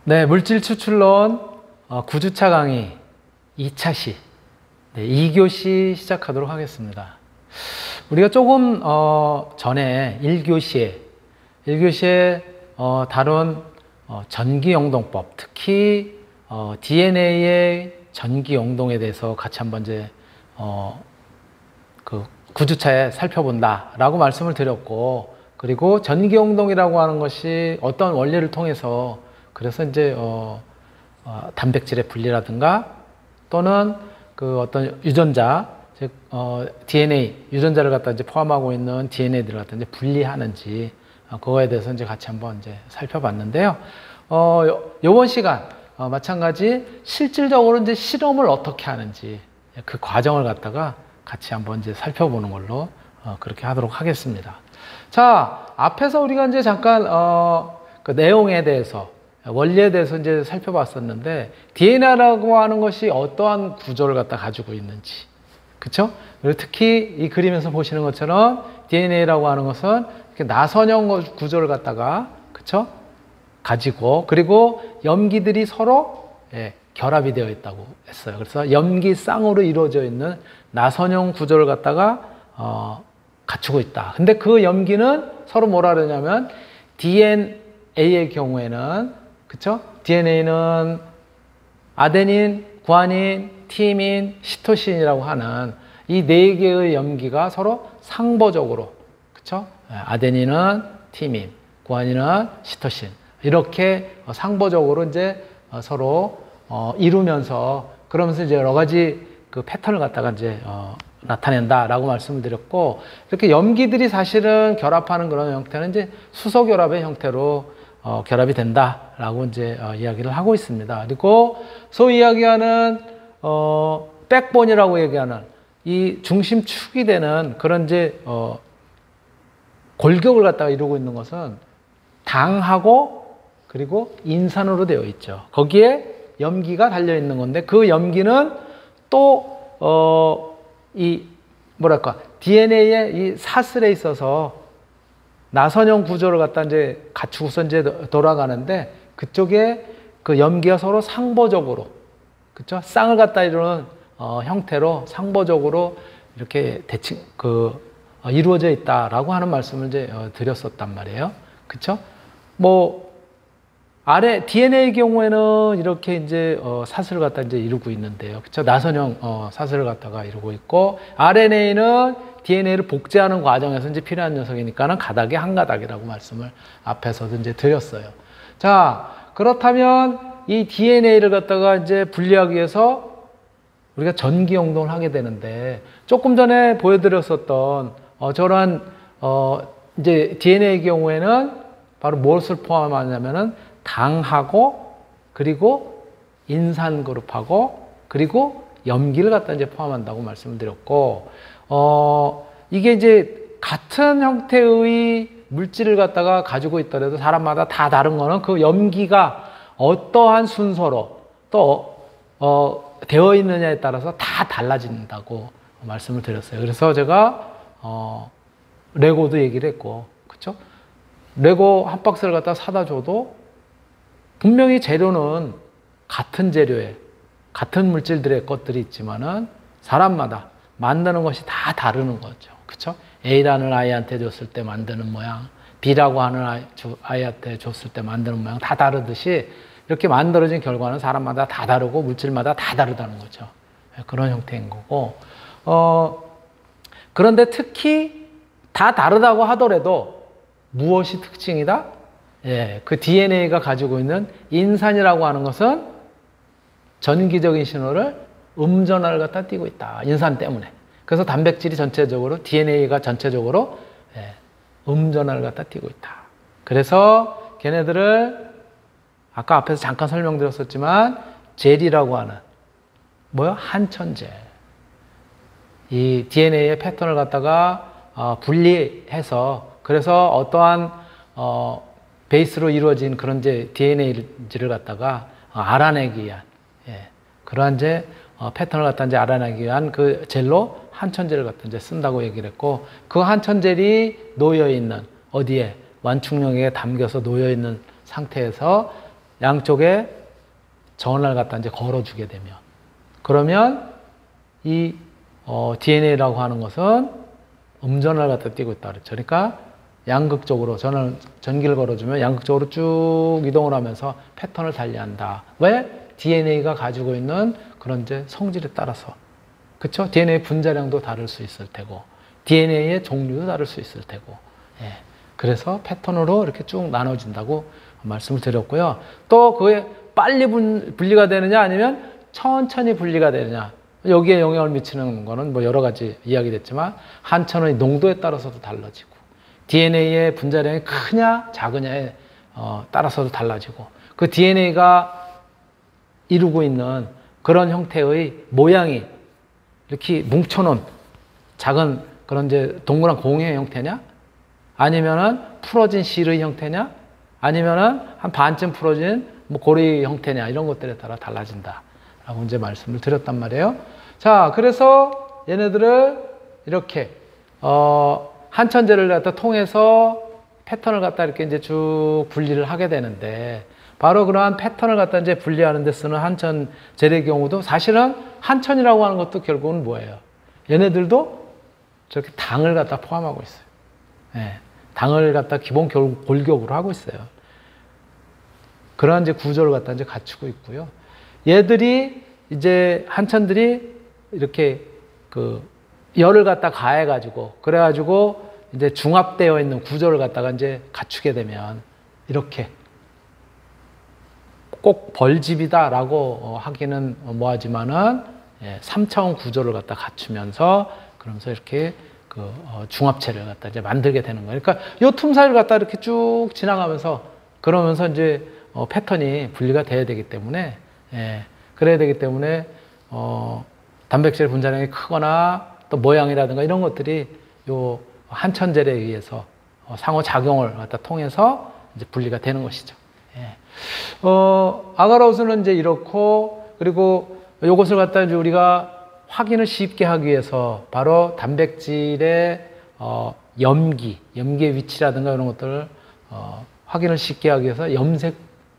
네, 물질 추출론 9주차 강의 2차 시 2교시 시작하도록 하겠습니다. 우리가 조금 전에 1교시에 다룬 전기용동법, 특히 DNA의 전기용동에 대해서 같이 한번 이제 그 9주차에 살펴본다라고 말씀을 드렸고, 그리고 전기용동이라고 하는 것이 어떤 원리를 통해서, 그래서 이제 단백질의 분리라든가 또는 그 어떤 유전자, 즉 DNA 유전자를 갖다 이제 포함하고 있는 DNA들을 갖다 이제 분리하는지, 그거에 대해서 이제 같이 한번 이제 살펴봤는데요. 이번 시간 마찬가지 실질적으로 이제 실험을 어떻게 하는지 그 과정을 갖다가 같이 한번 이제 살펴보는 걸로 그렇게 하도록 하겠습니다. 자, 앞에서 우리가 이제 잠깐 그 내용에 대해서, 원리에 대해서 이제 살펴봤었는데, DNA라고 하는 것이 어떠한 구조를 갖다 가지고 있는지, 그쵸? 그리고 특히 이 그림에서 보시는 것처럼 DNA라고 하는 것은 이렇게 나선형 구조를 갖다가, 그쵸? 가지고, 그리고 염기들이 서로 결합이 되어 있다고 했어요. 그래서 염기쌍으로 이루어져 있는 나선형 구조를 갖다가 갖추고 있다. 근데 그 염기는 서로 뭐라 그러냐면, DNA의 경우에는, 그쵸? DNA는 아데닌, 구아닌, 티민, 시토신이라고 하는 이 네 개의 염기가 서로 상보적으로, 그쵸? 아데닌은 티민, 구아닌은 시토신, 이렇게 상보적으로 이제 서로 이루면서, 그러면서 이제 여러 가지 그 패턴을 갖다가 이제 나타낸다라고 말씀을 드렸고, 이렇게 염기들이 사실은 결합하는 그런 형태는 이제 수소 결합의 형태로 결합이 된다라고 이제 이야기를 하고 있습니다. 그리고 소위 이야기하는 백본이라고 얘기하는 이 중심축이 되는 그런 이제 골격을 갖다가 이루고 있는 것은 당하고 그리고 인산으로 되어 있죠. 거기에 염기가 달려 있는 건데, 그 염기는 또 이 뭐랄까 DNA의 이 사슬에 있어서 나선형 구조를 갖다 이제 갖추고서 이제 돌아가는데, 그쪽에 그 염기가 서로 상보적으로, 그쵸? 쌍을 갖다 이루는 형태로 상보적으로 이렇게 이루어져 있다라고 하는 말씀을 이제 드렸었단 말이에요. 그쵸? 뭐 아래 DNA의 경우에는 이렇게 이제 사슬을 갖다 이제 이루고 있는데요. 그쵸? 나선형 사슬을 갖다가 이루고 있고, RNA는 DNA를 복제하는 과정에서 이제 필요한 녀석이니까는 가닥이 한 가닥이라고 말씀을 앞에서도 이제 드렸어요. 자, 그렇다면 이 DNA를 갖다가 이제 분리하기 위해서 우리가 전기용동을 하게 되는데, 조금 전에 보여드렸었던 저런 이제 DNA의 경우에는 바로 무엇을 포함하냐면은 당하고, 그리고 인산 그룹하고, 그리고 염기를 갖다 이제 포함한다고 말씀을 드렸고, 이게 이제 같은 형태의 물질을 갖다가 가지고 있더라도 사람마다 다 다른 거는 그 염기가 어떠한 순서로 또 되어 있느냐에 따라서 다 달라진다고 말씀을 드렸어요. 그래서 제가 레고도 얘기를 했고, 그쵸? 레고 한 박스를 갖다 사다 줘도 분명히 재료는 같은 재료에 같은 물질들의 것들이 있지만은 사람마다 만드는 것이 다 다르는 거죠. 그쵸? A라는 아이한테 줬을 때 만드는 모양, B라고 하는 아이한테 줬을 때 만드는 모양 다 다르듯이, 이렇게 만들어진 결과는 사람마다 다 다르고 물질마다 다 다르다는 거죠. 그런 형태인 거고, 그런데 특히 다 다르다고 하더라도 무엇이 특징이다? 그 DNA가 가지고 있는 인산이라고 하는 것은 전기적인 신호를 음전화를 갖다 띄고 있다. 인산 때문에. 그래서 단백질이 전체적으로, DNA가 전체적으로 음전화를 갖다 띄고 있다. 그래서 걔네들을 아까 앞에서 잠깐 설명드렸었지만 젤이라고 하는 한천젤. 이 DNA의 패턴을 갖다가 분리해서, 그래서 어떠한 베이스로 이루어진 그런 이제 DNA를 갖다가 알아내기 위한 그러한 이제 패턴을 갖다 이제 알아내기 위한 그 젤로 한천젤을 갖다 이제 쓴다고 얘기를 했고, 그 한천젤이 놓여 있는 어디에 완충령에 담겨서 놓여 있는 상태에서 양쪽에 전원을 갖다 이제 걸어주게 되면, 그러면 이 DNA라고 하는 것은 음전을 갖다 띄고 있다 그랬죠. 그러니까 양극적으로 전기를 걸어주면 양극적으로 쭉 이동을 하면서 패턴을 달리한다. 왜? DNA가 가지고 있는 그런 이제 성질에 따라서. 그쵸? DNA 분자량도 다를 수 있을 테고, DNA의 종류도 다를 수 있을 테고, 예. 그래서 패턴으로 이렇게 쭉 나눠진다고 말씀을 드렸고요. 또 그게 빨리 분리가 되느냐 아니면 천천히 분리가 되느냐. 여기에 영향을 미치는 거는 뭐 여러 가지 이야기 됐지만 한천의 농도에 따라서도 달라지고, DNA의 분자량이 크냐 작으냐에 따라서도 달라지고, 그 DNA가 이루고 있는 그런 형태의 모양이 이렇게 뭉쳐놓은 작은 그런 이제 동그란 공의 형태냐, 아니면은 풀어진 실의 형태냐, 아니면은 한 반쯤 풀어진 뭐 고리 형태냐, 이런 것들에 따라 달라진다라고 이제 말씀을 드렸단 말이에요. 자, 그래서 얘네들을 이렇게 한천제를 갖다 통해서 패턴을 갖다 이렇게 이제 쭉 분리를 하게 되는데, 바로 그러한 패턴을 갖다 이제 분리하는 데 쓰는 한천제의 경우도 사실은 한천이라고 하는 것도 결국은 뭐예요? 얘네들도 저렇게 당을 갖다 포함하고 있어요. 예, 당을 갖다 기본 골격으로 하고 있어요. 그러한 이제 구조를 갖다 이제 갖추고 있고요. 얘들이 이제 한천들이 이렇게 그 열을 갖다 가해가지고, 그래가지고 이제 중합되어 있는 구조를 갖다가 이제 갖추게 되면 이렇게 꼭 벌집이다라고 하기는 뭐하지만은 3차원 구조를 갖다 갖추면서, 그러면서 이렇게 그 중합체를 갖다 이제 만들게 되는 거예요. 그러니까 요 틈 사이를 갖다 이렇게 쭉 지나가면서, 그러면서 이제 패턴이 분리가 돼야 되기 때문에, 그래야 되기 때문에 단백질 분자량이 크거나 또 모양이라든가 이런 것들이 요 한천젤에 의해서 상호작용을 갖다 통해서 이제 분리가 되는 것이죠. 아가라우스는 이제 이렇고, 그리고 요것을 갖다 이제 우리가 확인을 쉽게 하기 위해서 바로 단백질의 염기의 위치라든가 이런 것들을 확인을 쉽게 하기 위해서 염색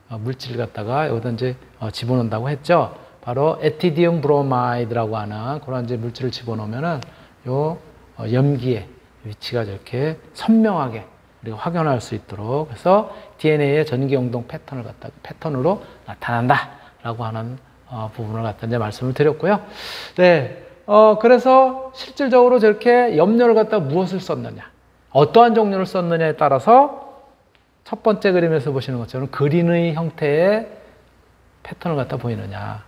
물질을 갖다가 여기다 이제 집어넣는다고 했죠. 바로 에티디움 브로마이드라고 하는 그런 이제 물질을 집어넣으면은 요 염기의 위치가 저렇게 선명하게 우리가 확인할 수 있도록, 그래서 DNA의 전기 용동 패턴을 갖다 패턴으로 나타난다라고 하는 부분을 갖다 이제 말씀을 드렸고요. 네, 그래서 실질적으로 저렇게 염료를 갖다 무엇을 썼느냐, 어떠한 종류를 썼느냐에 따라서 첫 번째 그림에서 보시는 것처럼 그린의 형태의 패턴을 갖다 보이느냐,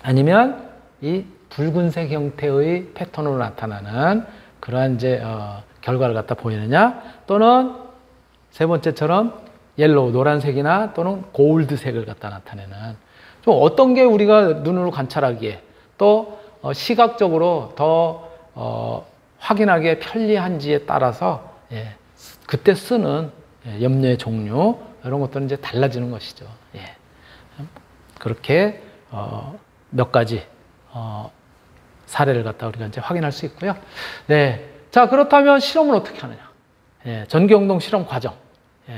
아니면 이 붉은색 형태의 패턴으로 나타나는 그러한 이제 결과를 갖다 보이느냐, 또는 세 번째처럼 옐로우, 노란색이나 또는 골드색을 갖다 나타내는, 좀 어떤 게 우리가 눈으로 관찰하기에 또 시각적으로 더 확인하기에 편리한지에 따라서 그때 쓰는 염료의 종류, 이런 것들은 이제 달라지는 것이죠. 그렇게 몇 가지 사례를 갖다 우리가 이제 확인할 수 있고요. 네. 자, 그렇다면 실험을 어떻게 하느냐? 전기용동 실험 과정.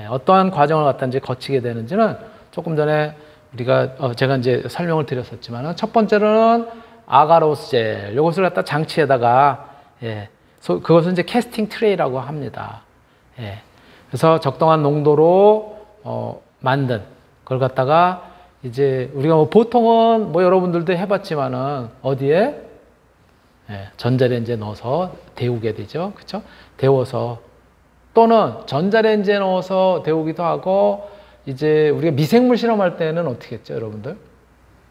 어떠한 과정을 갖다 이제 거치게 되는지는 조금 전에 우리가 제가 이제 설명을 드렸었지만, 첫 번째로는 아가로스 젤, 이것을 갖다 장치에다가 그것은 이제 캐스팅 트레이라고 합니다. 그래서 적당한 농도로 만든 그걸 갖다가 이제 우리가 뭐 보통은 뭐 여러분들도 해봤지만은 어디에 전자레인지에 넣어서 데우게 되죠, 그렇죠? 데워서, 또는 전자레인지에 넣어서 데우기도 하고, 이제 우리가 미생물 실험할 때는 어떻게 했죠, 여러분들?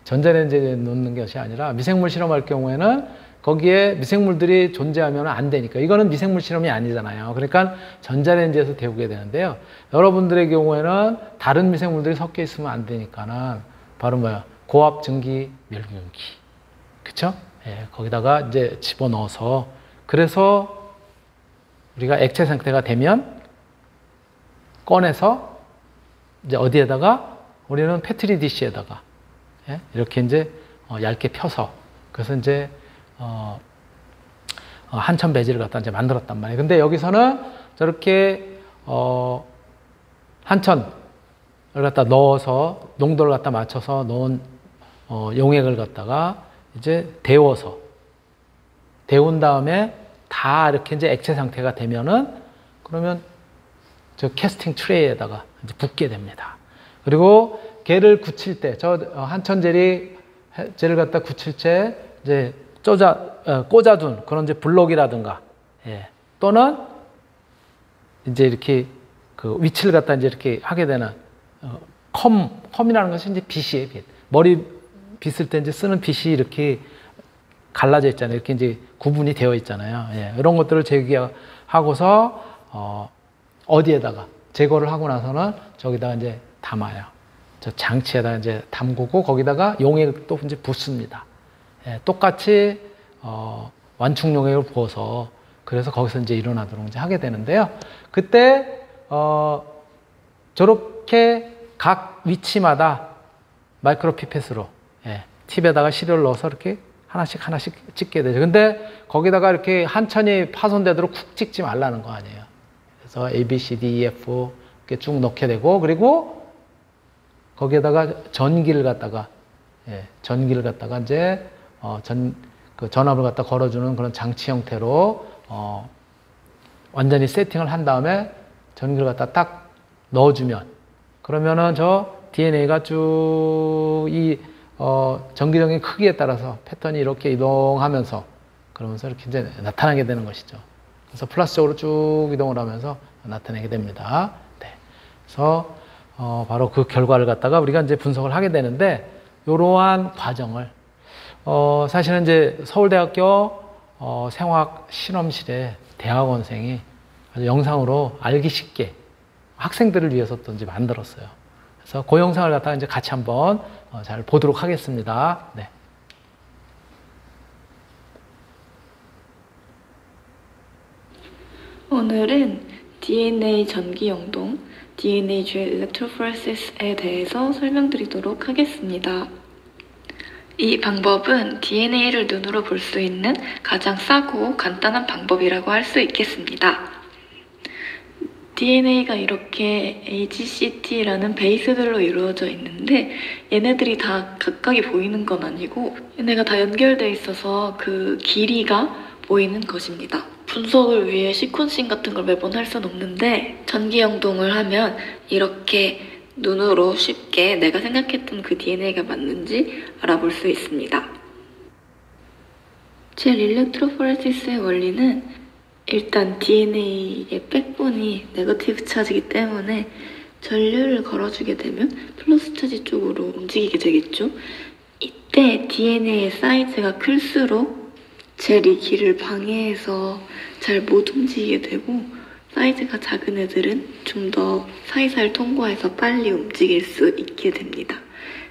전자레인지에 넣는 것이 아니라 미생물 실험할 경우에는 거기에 미생물들이 존재하면 안 되니까, 이거는 미생물 실험이 아니잖아요. 그러니까 전자레인지에서 데우게 되는데요. 여러분들의 경우에는 다른 미생물들이 섞여 있으면 안 되니까는 바로 뭐야? 고압 증기 멸균기, 그렇죠? 거기다가 이제 집어넣어서, 그래서 우리가 액체 상태가 되면 꺼내서 이제 어디에다가, 우리는 페트리 디시에다가 이렇게 이제 얇게 펴서, 그래서 이제 한천 배지를 갖다 이제 만들었단 말이에요. 근데 여기서는 저렇게 한천을 갖다 넣어서 농도를 갖다 맞춰서 넣은 용액을 갖다가 이제 데운 다음에 다 이렇게 이제 액체 상태가 되면은 그러면 저 캐스팅 트레이에다가 이제 붓게 됩니다. 그리고 걔를 굳힐 때, 저 한천 젤을 갖다 굳힐 때 이제 꽂아둔 그런 이제 블록이라든가, 예. 또는 이제 이렇게 그 위치를 갖다 이제 이렇게 하게 되는 컴이라는 것이 이제 빗이에요, 빗. 머리 빗을 때 이제 쓰는 빗이 이렇게 갈라져 있잖아요. 이렇게 이제 구분이 되어 있잖아요. 예. 이런 것들을 제거하고서 어디에다가 제거를 하고 나서는 저기다가 이제 담아요. 저 장치에다가 이제 담그고 거기다가 용액도 이제 붓습니다. 예. 똑같이 완충 용액을 부어서 그래서 거기서 이제 일어나도록 이제 하게 되는데요. 그때 저렇게 각 위치마다 마이크로 피펫으로, 예, 팁에다가 시료를 넣어서 이렇게 하나씩 찍게 되죠. 근데 거기다가 이렇게 한 천이 파손되도록 쿡 찍지 말라는 거 아니에요. 그래서 A, B, C, D, E, F 이렇게 쭉 넣게 되고, 그리고 거기에다가 전기를 갖다가, 예, 전기를 갖다가 이제 그 전압을 갖다 걸어주는 그런 장치 형태로 완전히 세팅을 한 다음에 전기를 갖다 딱 넣어주면, 그러면은 저 DNA가 쭉 이 전기적인 크기에 따라서 패턴이 이렇게 이동하면서 그러면서 이렇게 이제 나타나게 되는 것이죠. 그래서 플러스적으로 쭉 이동을 하면서 나타내게 됩니다. 네. 그래서 바로 그 결과를 갖다가 우리가 이제 분석을 하게 되는데, 이러한 과정을 사실은 이제 서울대학교 생화학 실험실에 대학원생이 아주 영상으로 알기 쉽게 학생들을 위해서 또 이제 만들었어요. 그래서 그 영상을 갖다가 이제 같이 한번 잘 보도록 하겠습니다. 네. 오늘은 DNA 전기 영동, DNA 듀얼 일렉트로포레시스에 대해서 설명드리도록 하겠습니다. 이 방법은 DNA를 눈으로 볼 수 있는 가장 싸고 간단한 방법이라고 할 수 있겠습니다. DNA가 이렇게 AGCT라는 베이스들로 이루어져 있는데, 얘네들이 다 각각이 보이는 건 아니고 얘네가 다 연결되어 있어서 그 길이가 보이는 것입니다. 분석을 위해 시퀀싱 같은 걸 매번 할 수는 없는데, 전기 영동을 하면 이렇게 눈으로 쉽게 내가 생각했던 그 DNA가 맞는지 알아볼 수 있습니다. 젤 일렉트로포레시스의 원리는 일단 DNA의 백본이 네거티브 차지이기 때문에 전류를 걸어주게 되면 플러스 차지 쪽으로 움직이게 되겠죠. 이때 DNA의 사이즈가 클수록 젤이 길을 방해해서 잘 못 움직이게 되고, 사이즈가 작은 애들은 좀 더 사이사이를 통과해서 빨리 움직일 수 있게 됩니다.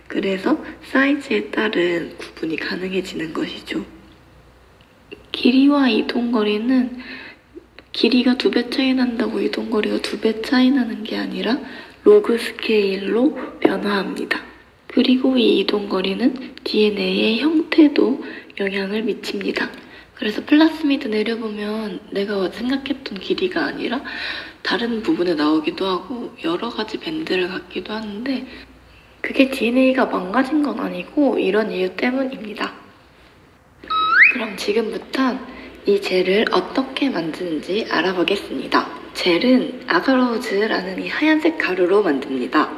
그래서 사이즈에 따른 구분이 가능해지는 것이죠. 길이와 이동거리는 길이가 2배 차이 난다고 이동거리가 2배 차이 나는 게 아니라 로그 스케일로 변화합니다. 그리고 이 이동거리는 DNA의 형태도 영향을 미칩니다. 그래서 플라스미드 내려보면 내가 생각했던 길이가 아니라 다른 부분에 나오기도 하고 여러 가지 밴드를 갖기도 하는데, 그게 DNA가 망가진 건 아니고 이런 이유 때문입니다. 그럼 지금부터 이 젤을 어떻게 만드는지 알아보겠습니다. 젤은 아가로우즈라는 이 하얀색 가루로 만듭니다.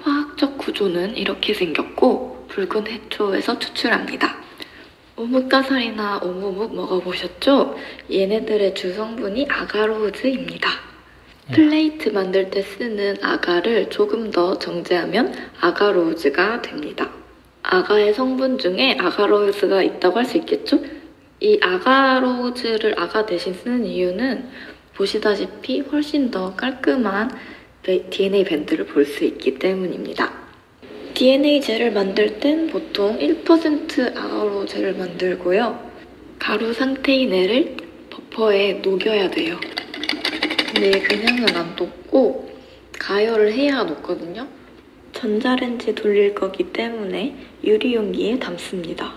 화학적 구조는 이렇게 생겼고 붉은 해초에서 추출합니다. 오목가살이나 오모묵 먹어보셨죠? 얘네들의 주성분이 아가로우즈입니다. 플레이트 만들 때 쓰는 아가를 조금 더 정제하면 아가로우즈가 됩니다. 아가의 성분 중에 아가로우즈가 있다고 할 수 있겠죠? 이 아가로우즈를 아가 대신 쓰는 이유는 보시다시피 훨씬 더 깔끔한 DNA 밴드를 볼 수 있기 때문입니다. DNA 젤을 만들 땐 보통 1% 아가로우즈를 만들고요. 가루 상태인 애를 버퍼에 녹여야 돼요. 근데 그냥은 안 녹고 가열을 해야 녹거든요. 전자레인지 돌릴 거기 때문에 유리용기에 담습니다.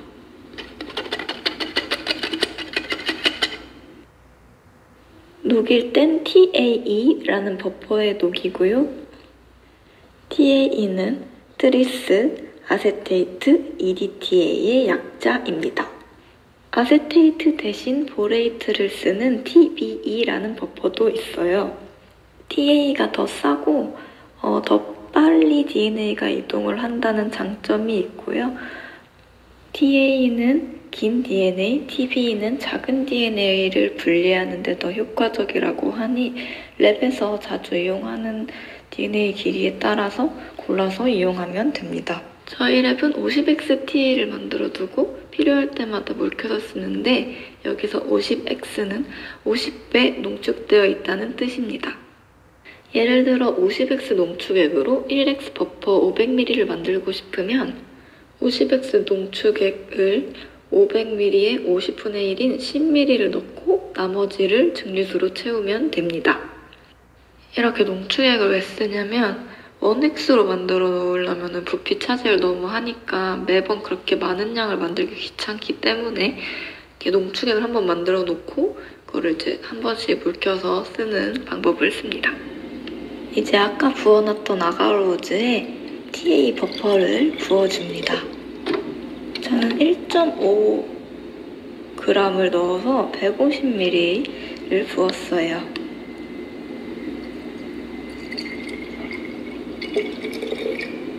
녹일 땐 TAE라는 버퍼에 녹이고요. TAE는 트리스 아세테이트 EDTA의 약자입니다. 아세테이트 대신 보레이트를 쓰는 TBE라는 버퍼도 있어요. TA가 더 싸고 더 빨리 DNA가 이동을 한다는 장점이 있고요. TA는 긴 DNA, TBE는 작은 DNA를 분리하는 데 더 효과적이라고 하니 랩에서 자주 이용하는 DNA 길이에 따라서 골라서 이용하면 됩니다. 저희 랩은 50X-TA를 만들어 두고 필요할 때마다 몰켜서 쓰는데 여기서 50X는 50배 농축되어 있다는 뜻입니다. 예를 들어 50X 농축액으로 1X 버퍼 500ml를 만들고 싶으면 50X 농축액을 500ml에 50분의 1인 10ml를 넣고 나머지를 증류수로 채우면 됩니다. 이렇게 농축액을 왜 쓰냐면 1X로 만들어 놓으려면 부피 차지를 너무 하니까 매번 그렇게 많은 양을 만들기 귀찮기 때문에 이렇게 농축액을 한번 만들어 놓고 그거를 이제 한 번씩 물켜서 쓰는 방법을 씁니다. 이제 아까 부어놨던 아가로우즈에 TA 버퍼를 부어줍니다. 저는 1.5g을 넣어서 150ml를 부었어요.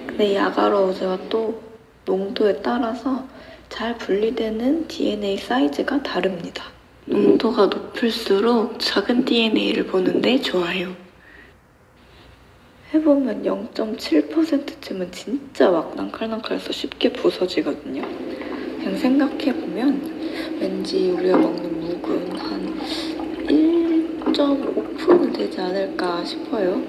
근데 이 아가로우즈가 또 농도에 따라서 잘 분리되는 DNA 사이즈가 다릅니다. 농도가 높을수록 작은 DNA를 보는데 좋아요. 해보면 0.7%쯤은 진짜 막 낭칼낭칼해서 쉽게 부서지거든요. 그냥 생각해보면 왠지 우리가 먹는 묵은 한 1.5% 되지 않을까 싶어요.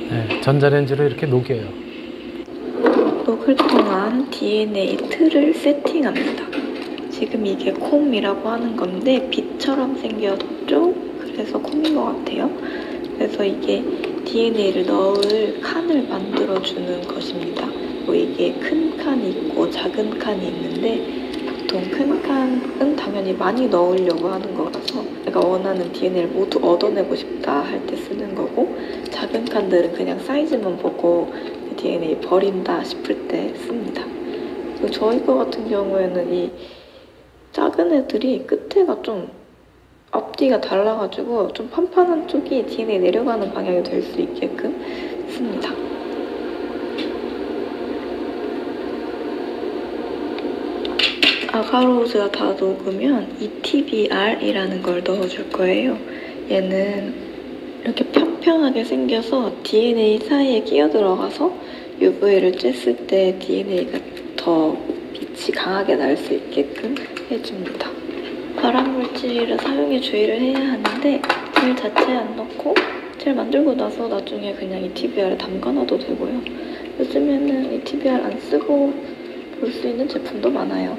네, 전자레인지로 이렇게 녹여요. 녹을 동안 DNA 틀을 세팅합니다. 지금 이게 콤이라고 하는 건데 빛처럼 생겼죠? 그래서 콤인 것 같아요. 그래서 이게 DNA를 넣을 칸을 만들어주는 것입니다. 뭐 이게 큰 칸이 있고 작은 칸이 있는데 보통 큰 칸은 당연히 많이 넣으려고 하는 거라서 내가 원하는 DNA를 모두 얻어내고 싶다 할 때 쓰는 거고 작은 칸들은 그냥 사이즈만 보고 DNA 버린다 싶을 때 씁니다. 저희 거 같은 경우에는 이 작은 애들이 끝에가 좀 앞뒤가 달라가지고 좀 판판한 쪽이 DNA 내려가는 방향이 될 수 있게끔 씁니다. 아가로우즈가 다 녹으면 ETBR이라는 걸 넣어줄 거예요. 얘는 이렇게 평평하게 생겨서 DNA 사이에 끼어 들어가서 UV를 쬐을 때 DNA가 더 빛이 강하게 날 수 있게끔 해줍니다. 발암물질을 사용에 주의를 해야 하는데 젤 자체에 안 넣고 젤 만들고 나서 나중에 그냥 ETBR에 담가놔도 되고요. 요즘에는 ETBR 안 쓰고 볼 수 있는 제품도 많아요.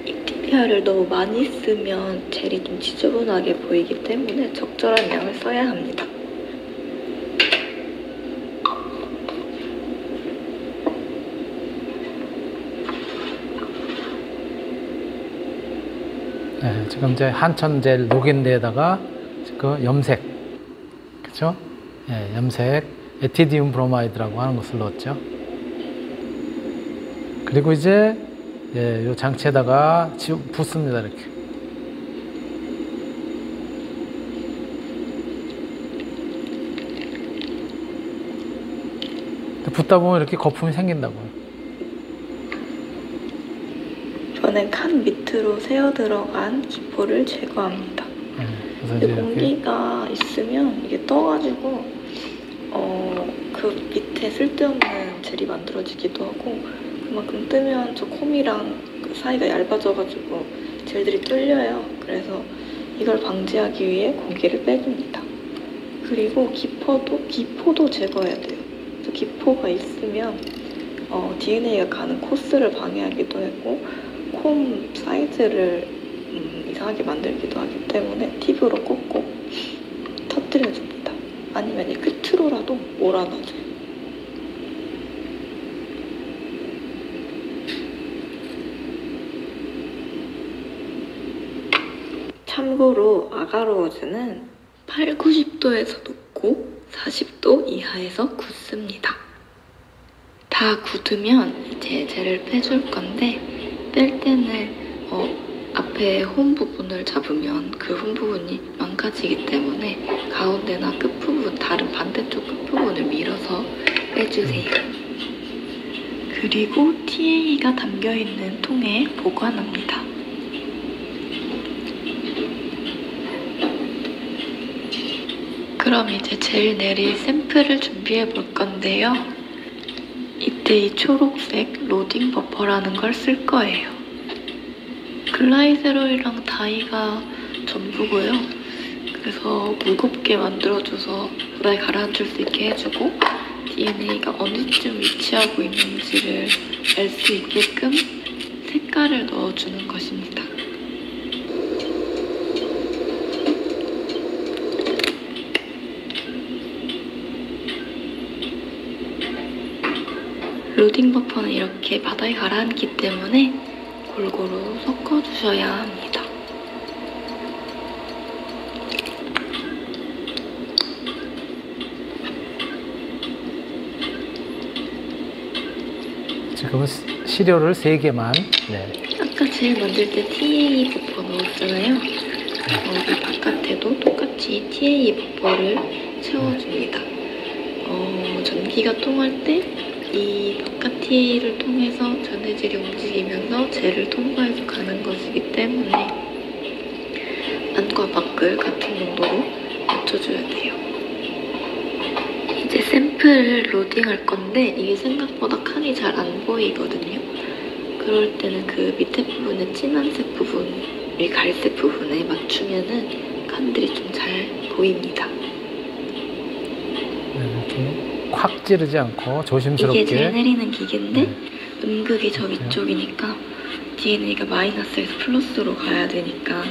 ETBR을 너무 많이 쓰면 젤이 좀 지저분하게 보이기 때문에 적절한 양을 써야 합니다. 네, 지금 이제 한천젤 녹인 데에다가 그 염색, 그렇죠? 네, 염색 에티디움 브로마이드라고 하는 것을 넣었죠. 그리고 이제 이 장치에다가 붓습니다, 이렇게. 붓다 보면 이렇게 거품이 생긴다고요. 저는 칸 밑으로 새어 들어간 기포를 제거합니다. 근데 공기가 있으면 이게 떠가지고 그 밑에 쓸데없는 젤이 만들어지기도 하고 그만큼 뜨면 저 콤이랑 그 사이가 얇아져가지고 젤들이 뚫려요. 그래서 이걸 방지하기 위해 공기를 빼줍니다. 그리고 기포도 제거해야 돼요. 그래서 기포가 있으면 DNA가 가는 코스를 방해하기도 했고 콤 사이즈를 이상하게 만들기도 하기 때문에 팁으로 꽂고 터뜨려줍니다. 아니면 이 끝으로라도 몰아넣어줘요. 참고로 아가로워즈는 8, 90도에서 녹고 40도 이하에서 굳습니다. 다 굳으면 이제 젤을 빼줄 건데 뺄 때는 앞에 홈 부분을 잡으면 그 홈 부분이 망가지기 때문에 가운데나 끝부분, 다른 반대쪽 끝부분을 밀어서 빼주세요. 그리고 TA가 담겨있는 통에 보관합니다. 그럼 이제 젤 내릴 샘플을 준비해 볼 건데요. 이때 이 초록색 로딩 버퍼라는 걸 쓸 거예요. 글라이세롤이랑 다이가 전부고요. 그래서 무겁게 만들어줘서 물에 가라앉을 수 있게 해주고 DNA가 어느쯤 위치하고 있는지를 알 수 있게끔 색깔을 넣어주는 것입니다. 로딩 버퍼는 이렇게 바닥에 가라앉기 때문에 골고루 섞어주셔야 합니다. 지금은 시료를 3개만. 네. 아까 젤 만들 때 TA 버퍼 넣었잖아요. 여기 바깥에도 똑같이 TA 버퍼를 채워줍니다. 전기가 통할 때 이 바깥 TA를 통해서 전해질이 움직이면서 젤을 통과해서 가는 것이기 때문에 안과 밖을 같은 농도로 맞춰줘야 돼요. 이제 샘플을 로딩할 건데 이게 생각보다 칸이 잘 안 보이거든요. 그럴 때는 그 밑에 부분에 진한색 부분을 갈색 부분에 맞추면은 칸들이 좀 잘 보입니다. 이렇게 확 찌르지 않고 조심스럽게. 이게 젤 내리는 기계인데 음극이 저 위쪽이니까 DNA가 마이너스에서 플러스로 가야 되니까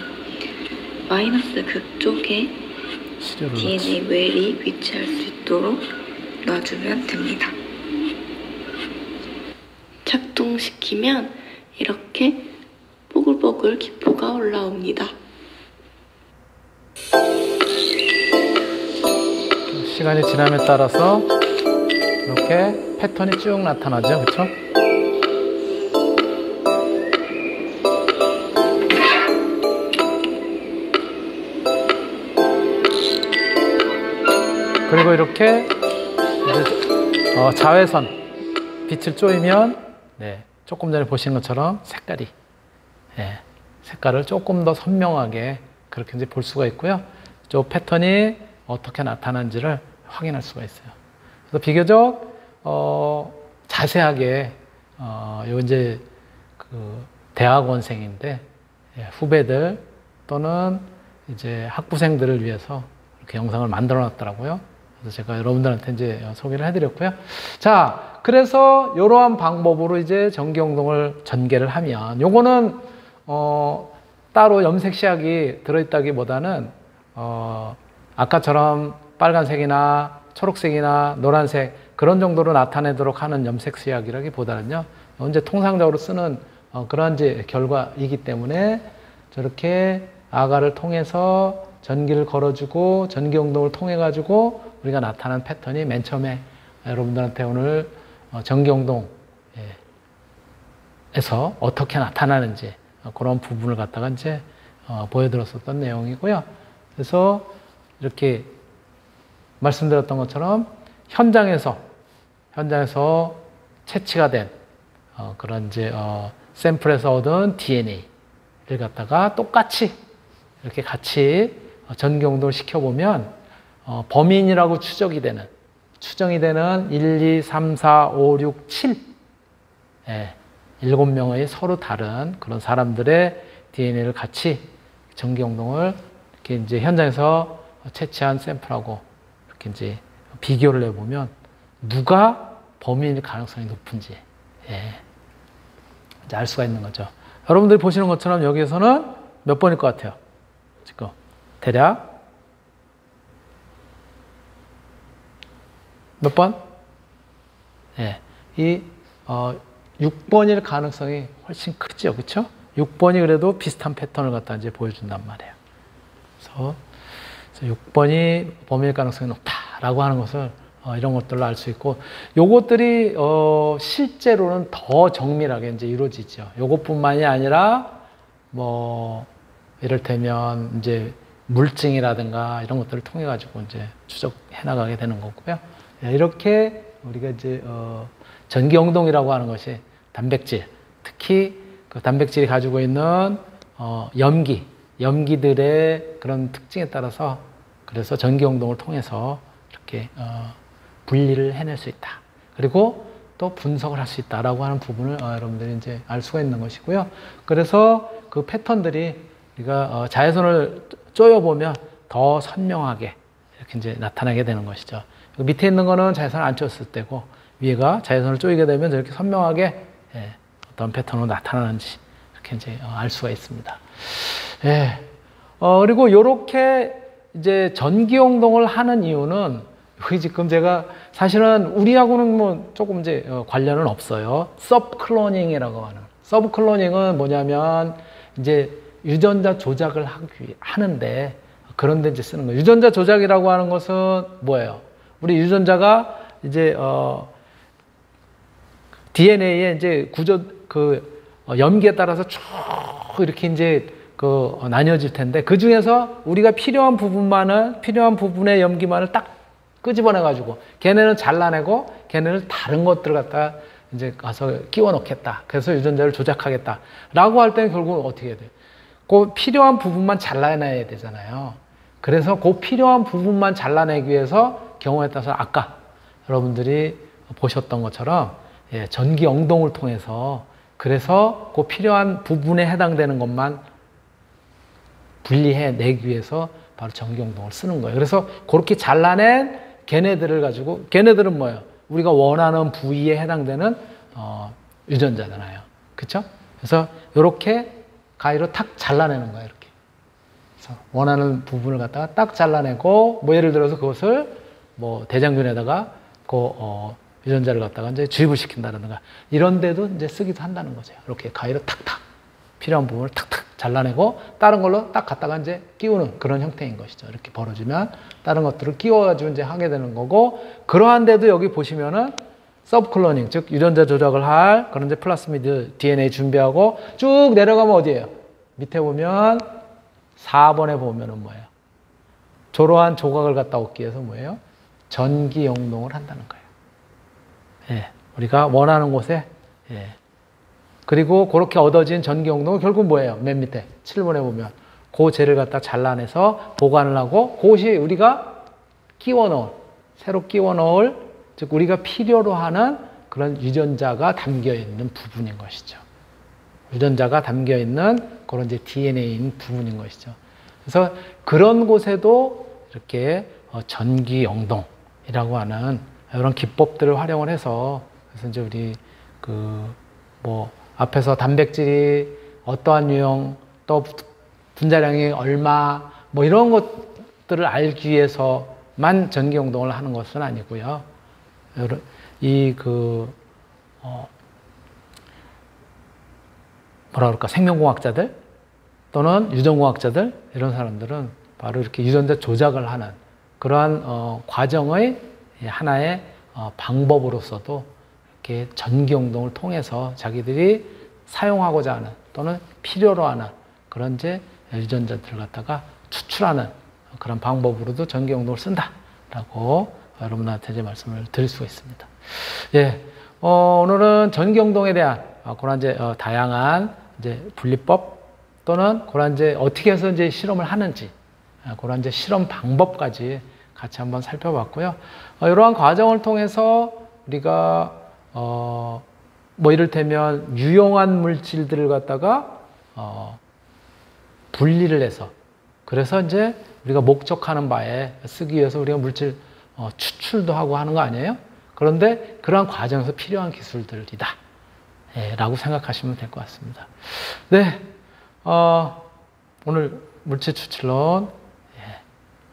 마이너스 극쪽에 DNA 웰이 위치할 수 있도록 놔주면 됩니다. 작동시키면 이렇게 뽀글뽀글 기포가 올라옵니다. 시간이 지남에 따라서 이렇게 패턴이 쭉 나타나죠, 그렇죠? 그리고 이렇게 이제 자외선 빛을 쪼이면 조금 전에 보신 것처럼 색깔이 색깔을 조금 더 선명하게 그렇게 이제 볼 수가 있고요. 저 패턴이 어떻게 나타나는지를 확인할 수가 있어요. 그래서 비교적 자세하게 요 이제 그 대학원생인데 후배들 또는 이제 학부생들을 위해서 이렇게 영상을 만들어 놨더라고요. 그래서 제가 여러분들한테 이제 소개를 해드렸고요. 자, 그래서 이러한 방법으로 이제 전기용동을 전개를 하면 요거는 따로 염색 시약이 들어있다기보다는 아까처럼 빨간색이나 초록색이나 노란색 그런 정도로 나타내도록 하는 염색 시약이라기보다는요, 이제 통상적으로 쓰는 그런 이제 결과이기 때문에 저렇게 아가를 통해서 전기를 걸어주고 전기용동을 통해 가지고 우리가 나타난 패턴이 맨 처음에 여러분들한테 오늘 전기용동에서 어떻게 나타나는지 그런 부분을 갖다가 이제 보여드렸었던 내용이고요. 그래서 이렇게 말씀드렸던 것처럼 현장에서 채취가 된 그런 이제 샘플에서 얻은 DNA를 갖다가 똑같이 이렇게 같이 전기용동을 시켜보면 범인이라고 추정이 되는 1, 2, 3, 4, 5, 6, 7 7명의 서로 다른 그런 사람들의 DNA를 같이 전기용동을 이렇게 이제 현장에서 채취한 샘플하고 이렇게 이제 비교를 해보면 누가 범인일 가능성이 높은지 이제 알 수가 있는 거죠. 여러분들이 보시는 것처럼 여기에서는 몇 번일 것 같아요? 지금 대략 몇 번? 이 6번일 가능성이 훨씬 크죠, 그렇죠? 6번이 그래도 비슷한 패턴을 갖다 이제 보여준단 말이에요. 그래서 6번이 범인일 가능성이 높다라고 하는 것을 이런 것들로 알 수 있고, 요것들이 실제로는 더 정밀하게 이제 이루어지죠. 요것뿐만이 아니라 뭐 이를테면 이제 물증이라든가 이런 것들을 통해 가지고 이제 추적해 나가게 되는 거고요. 이렇게 우리가 이제 전기영동이라고 하는 것이 단백질, 특히 그 단백질이 가지고 있는 염기들의 그런 특징에 따라서 그래서 전기영동을 통해서 이렇게 분리를 해낼 수 있다. 그리고 또 분석을 할 수 있다라고 하는 부분을 여러분들이 이제 알 수가 있는 것이고요. 그래서 그 패턴들이 우리가 자외선을 쪼여보면 더 선명하게 이렇게 이제 나타나게 되는 것이죠. 밑에 있는 거는 자외선을 안 쬐었을 때고, 위에가 자외선을 쪼이게 되면 저렇게 선명하게 어떤 패턴으로 나타나는지 이렇게 이제 알 수가 있습니다. 그리고 이렇게 이제 전기영동을 하는 이유는, 여기 지금 제가 사실은 우리하고는 뭐 조금 이제 관련은 없어요. 서브클로닝이라고 하는. 서브클로닝은 뭐냐면 이제 유전자 조작을 하는데, 그런데 이제 쓰는 거예요. 유전자 조작이라고 하는 것은 뭐예요? 우리 유전자가 이제 DNA에 이제 염기에 따라서 쭉 이렇게 이제 나뉘어질 텐데, 그 중에서 우리가 필요한 부분의 염기만을 딱 끄집어내 가지고 걔네는 잘라내고 걔네는 다른 것들을 갖다가 이제 가서 끼워 넣겠다. 그래서 유전자를 조작하겠다라고 할 때는 결국은 어떻게 해야 돼요? 그 필요한 부분만 잘라내야 되잖아요. 그래서 그 필요한 부분만 잘라내기 위해서 경우에 따라서 아까 여러분들이 보셨던 것처럼 전기영동을 통해서, 그래서 그 필요한 부분에 해당되는 것만 분리해내기 위해서 바로 전기영동을 쓰는 거예요. 그래서 그렇게 잘라낸 걔네들을 가지고, 걔네들은 뭐예요? 우리가 원하는 부위에 해당되는 유전자잖아요. 그렇죠? 그래서 이렇게 가위로 탁 잘라내는 거예요. 이렇게. 그래서 원하는 부분을 갖다가 딱 잘라내고, 뭐 예를 들어서 그것을 뭐 대장균에다가 유전자를 갖다가 이제 주입을 시킨다든가 이런 데도 이제 쓰기도 한다는 거죠. 이렇게 가위로 탁탁 필요한 부분을 탁탁 잘라내고 다른 걸로 딱 갖다가 이제 끼우는 그런 형태인 것이죠. 이렇게 벌어지면 다른 것들을 끼워가지고 이제 하게 되는 거고, 그러한데도 여기 보시면은 서브클로닝, 즉 유전자 조작을 할 그런 이제 플라스미드 DNA 준비하고 쭉 내려가면 어디예요? 밑에 보면 4번에 보면은 뭐예요? 저러한 조각을 갖다 얻기 위해서 뭐예요? 전기영동을 한다는 거예요. 우리가 원하는 곳에 그리고 그렇게 얻어진 전기영동은 결국 뭐예요? 맨 밑에 7번에 보면 그 재를 갖다 잘라내서 보관을 하고, 그것이 우리가 새로 끼워 넣을, 즉 우리가 필요로 하는 그런 유전자가 담겨 있는 부분인 것이죠. 유전자가 담겨 있는 그런 이제 DNA인 부분인 것이죠. 그래서 그런 곳에도 이렇게 전기영동이라고 하는 이런 기법들을 활용을 해서, 그래서 이제 우리 앞에서 단백질이 어떠한 유형, 또 분자량이 얼마, 뭐 이런 것들을 알기 위해서만 전기영동을 하는 것은 아니고요. 생명공학자들 또는 유전공학자들, 이런 사람들은 바로 이렇게 유전자 조작을 하는 그러한 과정의 하나의 방법으로서도 이렇게 전기영동을 통해서 자기들이 사용하고자 하는 또는 필요로 하는 그런 이제 유전자들을 갖다가 추출하는 그런 방법으로도 전기영동을 쓴다라고 여러분한테 이제 말씀을 드릴 수가 있습니다. 오늘은 전기영동에 대한 그런 이제 다양한 이제 분리법 또는 그런 이제 어떻게 해서 이제 실험을 하는지 그런 이제 실험 방법까지 같이 한번 살펴봤고요. 이러한 과정을 통해서 우리가 뭐 이를테면 유용한 물질들을 갖다가 분리를 해서, 그래서 이제 우리가 목적하는 바에 쓰기 위해서 우리가 물질 추출도 하고 하는 거 아니에요? 그런데 그러한 과정에서 필요한 기술들이다. 라고 생각하시면 될 것 같습니다. 네, 오늘 물질추출론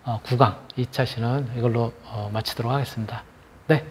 9강 2차 시는 이걸로 마치도록 하겠습니다. 네.